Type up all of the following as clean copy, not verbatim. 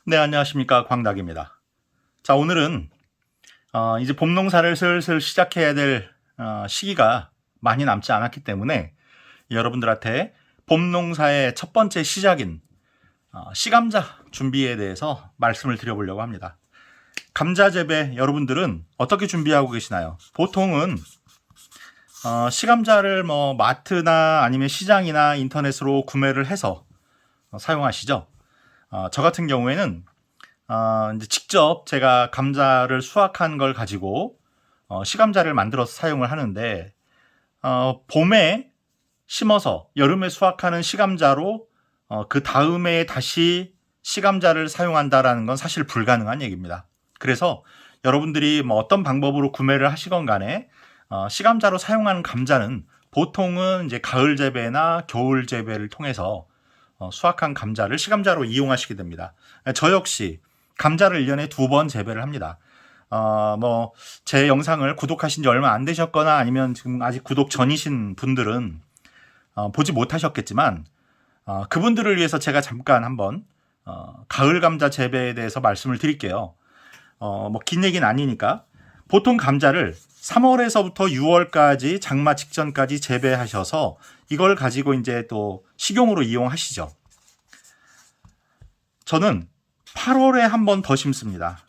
네, 안녕하십니까. 광닭입니다. 자, 오늘은 이제 봄 농사를 슬슬 시작해야 될 시기가 많이 남지 않았기 때문에 여러분들한테 봄 농사의 첫 번째 시작인 시감자 준비에 대해서 말씀을 드려보려고 합니다. 감자 재배 여러분들은 어떻게 준비하고 계시나요? 보통은 시감자를 뭐 마트나 아니면 시장이나 인터넷으로 구매를 해서 사용하시죠. 저 같은 경우에는 이제 직접 제가 감자를 수확한 걸 가지고 시감자를 만들어서 사용을 하는데, 봄에 심어서 여름에 수확하는 시감자로 그 다음에 다시 시감자를 사용한다라는 건 사실 불가능한 얘기입니다. 그래서 여러분들이 뭐 어떤 방법으로 구매를 하시건 간에 시감자로 사용하는 감자는 보통은 이제 가을 재배나 겨울 재배를 통해서 수확한 감자를 시감자로 이용하시게 됩니다. 저 역시 감자를 1년에 2번 재배를 합니다. 뭐 제 영상을 구독하신 지 얼마 안 되셨거나 아니면 지금 아직 구독 전이신 분들은 보지 못하셨겠지만, 그분들을 위해서 제가 잠깐 한번 가을 감자 재배에 대해서 말씀을 드릴게요. 뭐 긴 얘기는 아니니까. 보통 감자를 3월에서부터 6월까지 장마 직전까지 재배하셔서 이걸 가지고 이제 또 식용으로 이용하시죠. 저는 8월에 한 번 더 심습니다.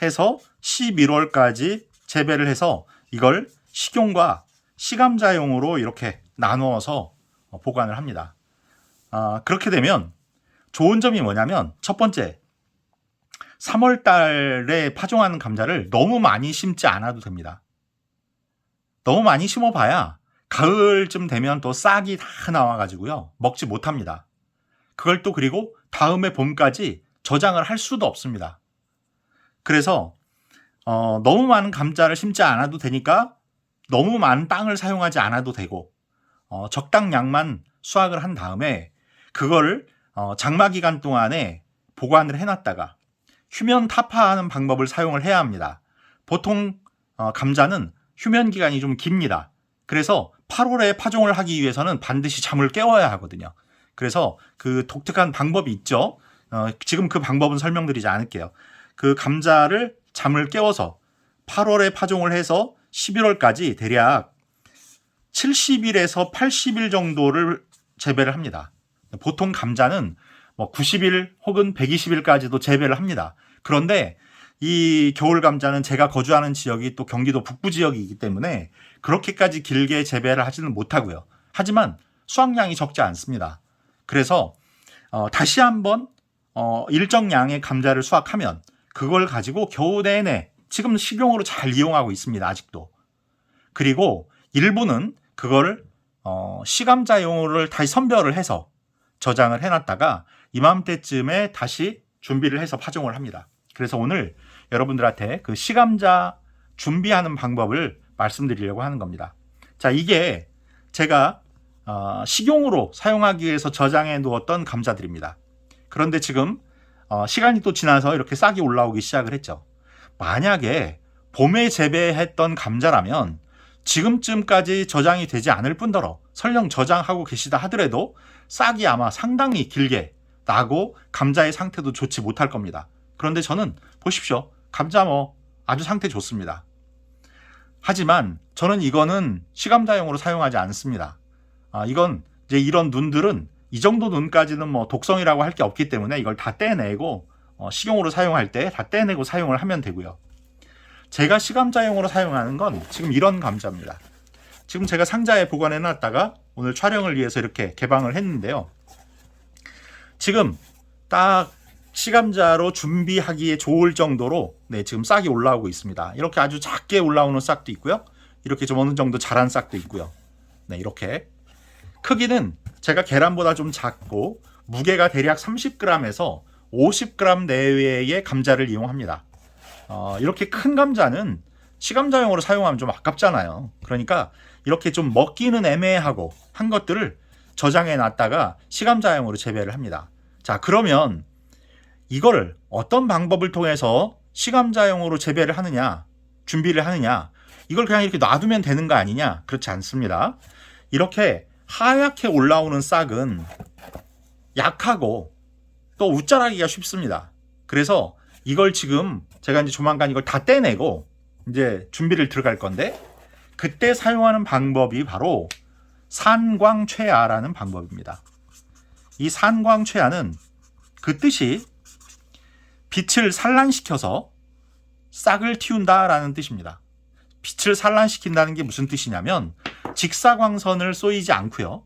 해서 11월까지 재배를 해서 이걸 식용과 시감자용으로 이렇게 나누어서 보관을 합니다. 그렇게 되면 좋은 점이 뭐냐면, 첫 번째, 3월 달에 파종하는 감자를 너무 많이 심지 않아도 됩니다. 너무 많이 심어봐야 가을쯤 되면 또 싹이 다 나와가지고요, 먹지 못합니다. 그걸 또 그리고 다음에 봄까지 저장을 할 수도 없습니다. 그래서 너무 많은 감자를 심지 않아도 되니까 너무 많은 땅을 사용하지 않아도 되고, 적당량만 수확을 한 다음에 그거를 장마 기간 동안에 보관을 해놨다가 휴면 타파하는 방법을 사용을 해야 합니다. 보통 감자는 휴면 기간이 좀 깁니다. 그래서 8월에 파종을 하기 위해서는 반드시 잠을 깨워야 하거든요. 그래서 그 독특한 방법이 있죠. 지금 그 방법은 설명드리지 않을게요. 그 감자를 잠을 깨워서 8월에 파종을 해서 11월까지 대략 70일에서 80일 정도를 재배를 합니다. 보통 감자는 뭐 90일 혹은 120일까지도 재배를 합니다. 그런데 이 겨울 감자는 제가 거주하는 지역이 또 경기도 북부 지역이기 때문에 그렇게까지 길게 재배를 하지는 못하고요. 하지만 수확량이 적지 않습니다. 그래서 다시 한번 일정 양의 감자를 수확하면 그걸 가지고 겨우 내내 지금 식용으로 잘 이용하고 있습니다. 아직도. 그리고 일부는 그거를 시감자용으로 다시 선별을 해서 저장을 해놨다가 이맘때쯤에 다시 준비를 해서 파종을 합니다. 그래서 오늘 여러분들한테 그 시감자 준비하는 방법을 말씀드리려고 하는 겁니다. 자, 이게 제가 식용으로 사용하기 위해서 저장해 두었던 감자들입니다. 그런데 지금 시간이 또 지나서 이렇게 싹이 올라오기 시작을 했죠. 만약에 봄에 재배했던 감자라면 지금쯤까지 저장이 되지 않을 뿐더러 설령 저장하고 계시다 하더라도 싹이 아마 상당히 길게 나고 감자의 상태도 좋지 못할 겁니다. 그런데 저는 보십시오. 감자 뭐 아주 상태 좋습니다. 하지만 저는 이거는 시감자용으로 사용하지 않습니다. 이건 이제 이런 눈들은 이 정도 눈까지는 뭐 독성이라고 할 게 없기 때문에 이걸 다 떼내고 식용으로 사용할 때 다 떼내고 사용을 하면 되고요. 제가 시감자용으로 사용하는 건 지금 이런 감자입니다. 지금 제가 상자에 보관해 놨다가 오늘 촬영을 위해서 이렇게 개방을 했는데요. 지금 딱 시감자로 준비하기에 좋을 정도로 지금 싹이 올라오고 있습니다. 이렇게 아주 작게 올라오는 싹도 있고요. 이렇게 좀 어느 정도 자란 싹도 있고요. 이렇게 크기는 제가 계란보다 좀 작고 무게가 대략 30g에서 50g 내외의 감자를 이용합니다. 이렇게 큰 감자는 시감자용으로 사용하면 좀 아깝잖아요. 그러니까 이렇게 좀 먹기는 애매하고 한 것들을 저장해 놨다가 시감자용으로 재배를 합니다. 자, 그러면 이걸 어떤 방법을 통해서 시감자용으로 재배를 하느냐, 준비를 하느냐, 이걸 그냥 이렇게 놔두면 되는 거 아니냐? 그렇지 않습니다. 이렇게 하얗게 올라오는 싹은 약하고 또 웃자라기가 쉽습니다. 그래서 이걸 지금 제가 이제 조만간 이걸 다 떼내고 이제 준비를 들어갈 건데, 그때 사용하는 방법이 바로 산광최화라는 방법입니다. 이 산광최화는 그 뜻이 빛을 산란시켜서 싹을 틔운다라는 뜻입니다. 빛을 산란시킨다는 게 무슨 뜻이냐면, 직사광선을 쏘이지 않고요,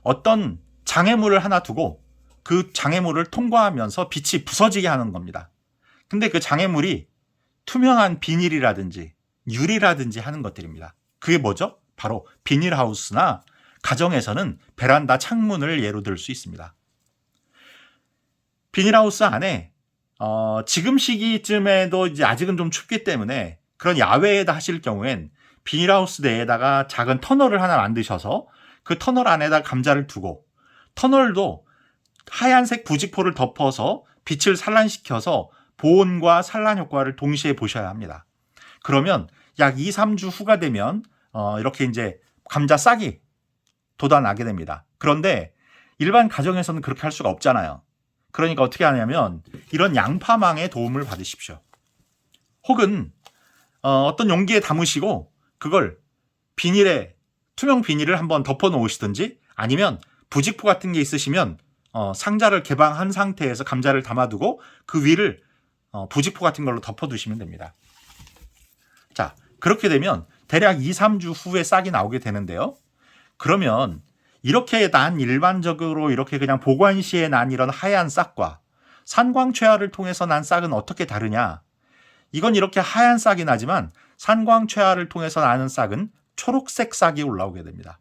어떤 장애물을 하나 두고 그 장애물을 통과하면서 빛이 부서지게 하는 겁니다. 근데 그 장애물이 투명한 비닐이라든지 유리라든지 하는 것들입니다. 그게 뭐죠? 바로 비닐하우스나 가정에서는 베란다 창문을 예로 들 수 있습니다. 비닐하우스 안에 지금 시기쯤에도 이제 아직은 좀 춥기 때문에 그런 야외에다 하실 경우엔 비닐하우스 내에다가 작은 터널을 하나 만드셔서 그 터널 안에다 감자를 두고, 터널도 하얀색 부직포를 덮어서 빛을 산란시켜서 보온과 산란 효과를 동시에 보셔야 합니다. 그러면 약 2, 3주 후가 되면 이렇게 이제 감자 싹이 돋아나게 됩니다. 그런데 일반 가정에서는 그렇게 할 수가 없잖아요. 그러니까 어떻게 하냐면 이런 양파망에 도움을 받으십시오. 혹은 어떤 용기에 담으시고 그걸 비닐에, 투명 비닐을 한번 덮어 놓으시든지, 아니면 부직포 같은 게 있으시면 상자를 개방한 상태에서 감자를 담아두고 그 위를 부직포 같은 걸로 덮어두시면 됩니다. 자, 그렇게 되면 대략 2, 3주 후에 싹이 나오게 되는데요. 그러면 이렇게 난 일반적으로 이렇게 그냥 보관 시에 난 이런 하얀 싹과 산광최화를 통해서 난 싹은 어떻게 다르냐? 이건 이렇게 하얀 싹이 나지만 산광최화를 통해서 나는 싹은 초록색 싹이 올라오게 됩니다.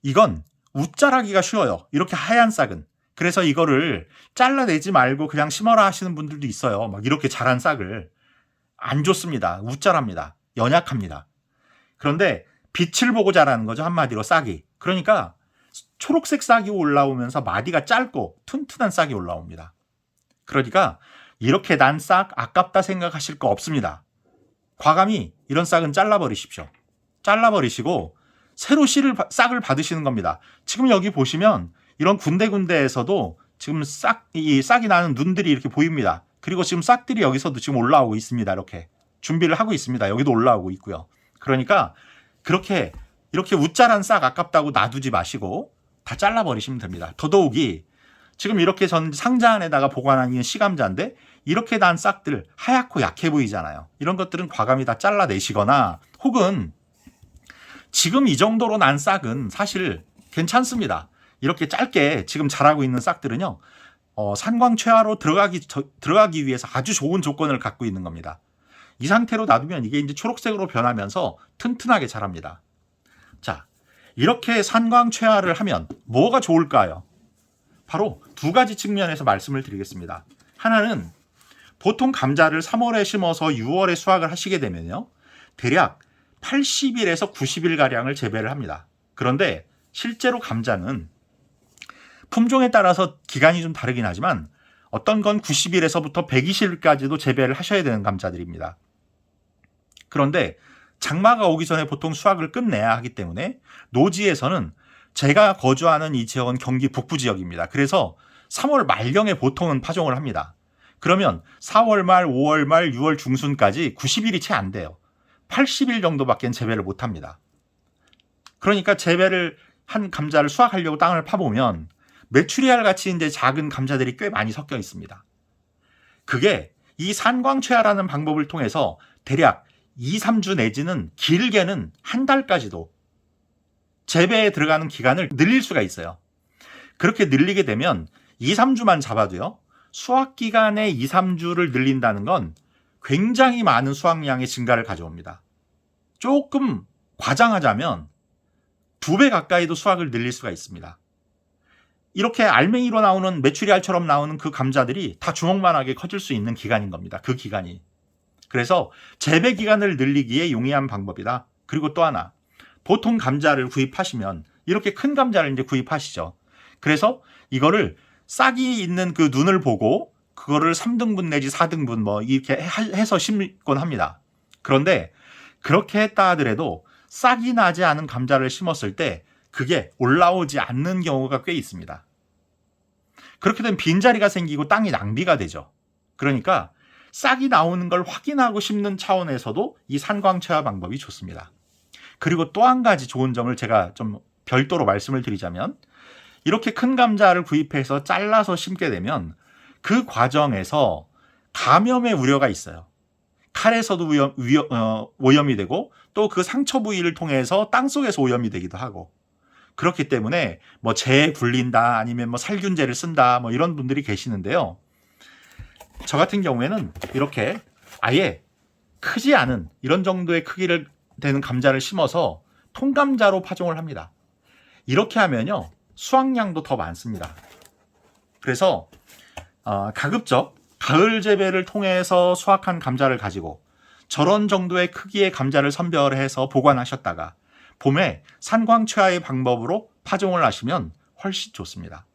이건 웃자라기가 쉬워요. 이렇게 하얀 싹은. 그래서 이거를 잘라내지 말고 그냥 심어라 하시는 분들도 있어요. 막 이렇게 자란 싹을. 안 좋습니다. 웃자랍니다. 연약합니다. 그런데 빛을 보고 자라는 거죠. 한마디로 싹이. 그러니까 초록색 싹이 올라오면서 마디가 짧고 튼튼한 싹이 올라옵니다. 그러니까 이렇게 난 싹 아깝다 생각하실 거 없습니다. 과감히 이런 싹은 잘라버리십시오. 잘라버리시고 새로 싹을 받으시는 겁니다. 지금 여기 보시면 이런 군데군데에서도 지금 이 싹이 나는 눈들이 이렇게 보입니다. 그리고 지금 싹들이 여기서도 지금 올라오고 있습니다. 이렇게 준비를 하고 있습니다. 여기도 올라오고 있고요. 그러니까 이렇게 웃자란 싹 아깝다고 놔두지 마시고 다 잘라버리시면 됩니다. 더더욱이 지금 이렇게 전 상자 안에다가 보관하는 시감자인데 이렇게 난 싹들 하얗고 약해 보이잖아요. 이런 것들은 과감히 다 잘라내시거나, 혹은 지금 이 정도로 난 싹은 사실 괜찮습니다. 이렇게 짧게 지금 자라고 있는 싹들은요, 산광최화로 들어가기 위해서 아주 좋은 조건을 갖고 있는 겁니다. 이 상태로 놔두면 이게 이제 초록색으로 변하면서 튼튼하게 자랍니다. 자, 이렇게 산광최화를 하면 뭐가 좋을까요? 바로 두 가지 측면에서 말씀을 드리겠습니다. 하나는 보통 감자를 3월에 심어서 6월에 수확을 하시게 되면요, 대략 80일에서 90일가량을 재배를 합니다. 그런데 실제로 감자는 품종에 따라서 기간이 좀 다르긴 하지만 어떤 건 90일에서부터 120일까지도 재배를 하셔야 되는 감자들입니다. 그런데 장마가 오기 전에 보통 수확을 끝내야 하기 때문에 노지에서는, 제가 거주하는 이 지역은 경기 북부 지역입니다. 그래서 3월 말경에 보통은 파종을 합니다. 그러면 4월 말, 5월 말, 6월 중순까지 90일이 채 안 돼요. 80일 정도밖에 재배를 못 합니다. 그러니까 재배를 한 감자를 수확하려고 땅을 파보면 메추리알 같이 이제 작은 감자들이 꽤 많이 섞여 있습니다. 그게 이 산광최화라는 방법을 통해서 대략 2, 3주 내지는 길게는 한 달까지도 재배에 들어가는 기간을 늘릴 수가 있어요. 그렇게 늘리게 되면 2, 3주만 잡아도요, 수확 기간의 2, 3주를 늘린다는 건 굉장히 많은 수확량의 증가를 가져옵니다. 조금 과장하자면 2배 가까이도 수확을 늘릴 수가 있습니다. 이렇게 알맹이로 나오는 메추리알처럼 나오는 그 감자들이 다 주먹만하게 커질 수 있는 기간인 겁니다. 그 기간이. 그래서 재배 기간을 늘리기에 용이한 방법이다. 그리고 또 하나, 보통 감자를 구입하시면 이렇게 큰 감자를 이제 구입하시죠. 그래서 이거를 싹이 있는 그 눈을 보고 그거를 3등분 내지 4등분 뭐 이렇게 해서 심곤 합니다. 그런데 그렇게 했다 하더라도 싹이 나지 않은 감자를 심었을 때 그게 올라오지 않는 경우가 꽤 있습니다. 그렇게 되면 빈자리가 생기고 땅이 낭비가 되죠. 그러니까 싹이 나오는 걸 확인하고 심는 차원에서도 이 산광채화 방법이 좋습니다. 그리고 또 한 가지 좋은 점을 제가 좀 별도로 말씀을 드리자면, 이렇게 큰 감자를 구입해서 잘라서 심게 되면 그 과정에서 감염의 우려가 있어요. 칼에서도 오염이 되고, 또 그 상처 부위를 통해서 땅속에서 오염이 되기도 하고, 그렇기 때문에 뭐 재에 굴린다, 아니면 뭐 살균제를 쓴다, 뭐 이런 분들이 계시는데요. 저 같은 경우에는 이렇게 아예 크지 않은 이런 정도의 크기를 되는 감자를 심어서 통감자로 파종을 합니다. 이렇게 하면요, 수확량도 더 많습니다. 그래서 가급적 가을 재배를 통해서 수확한 감자를 가지고 저런 정도의 크기의 감자를 선별해서 보관하셨다가 봄에 산광채화의 방법으로 파종을 하시면 훨씬 좋습니다.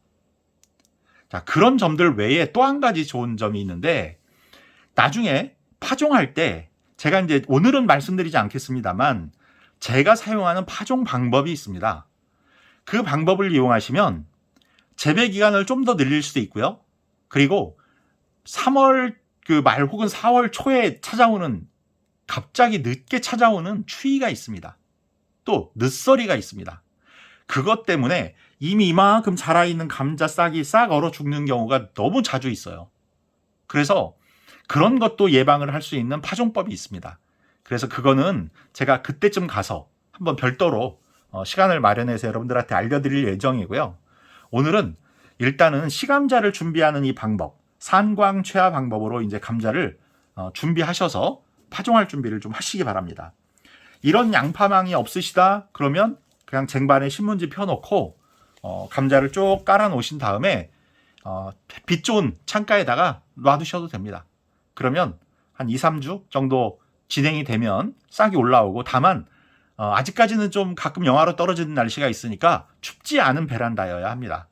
자, 그런 점들 외에 또 한 가지 좋은 점이 있는데, 나중에 파종할 때 제가 이제 오늘은 말씀드리지 않겠습니다만 제가 사용하는 파종 방법이 있습니다. 그 방법을 이용하시면 재배 기간을 좀 더 늘릴 수도 있고요. 그리고 3월 말 혹은 4월 초에 찾아오는, 갑자기 늦게 찾아오는 추위가 있습니다. 또 늦서리가 있습니다. 그것 때문에 이미 이만큼 자라있는 감자 싹이 싹 얼어 죽는 경우가 너무 자주 있어요. 그래서 그런 것도 예방을 할 수 있는 파종법이 있습니다. 그래서 그거는 제가 그때쯤 가서 한번 별도로 시간을 마련해서 여러분들한테 알려드릴 예정이고요. 오늘은 일단은 시감자를 준비하는 이 방법, 산광채화 방법으로 이제 감자를 준비하셔서 파종할 준비를 좀 하시기 바랍니다. 이런 양파망이 없으시다 그러면 그냥 쟁반에 신문지 펴놓고 감자를 쭉 깔아 놓으신 다음에 빛 좋은 창가에다가 놔두셔도 됩니다. 그러면 한 2, 3주 정도 진행이 되면 싹이 올라오고, 다만 아직까지는 좀 가끔 영하로 떨어지는 날씨가 있으니까 춥지 않은 베란다여야 합니다.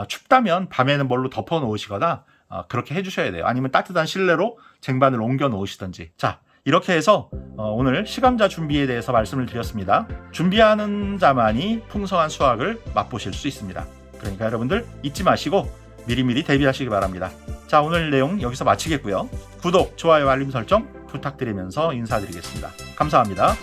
춥다면 밤에는 뭘로 덮어 놓으시거나 그렇게 해주셔야 돼요. 아니면 따뜻한 실내로 쟁반을 옮겨 놓으시든지. 자, 이렇게 해서 오늘 시감자 준비에 대해서 말씀을 드렸습니다. 준비하는 자만이 풍성한 수확을 맛보실 수 있습니다. 그러니까 여러분들 잊지 마시고 미리미리 대비하시기 바랍니다. 자, 오늘 내용 여기서 마치겠고요. 구독, 좋아요, 알림 설정 부탁드리면서 인사드리겠습니다. 감사합니다.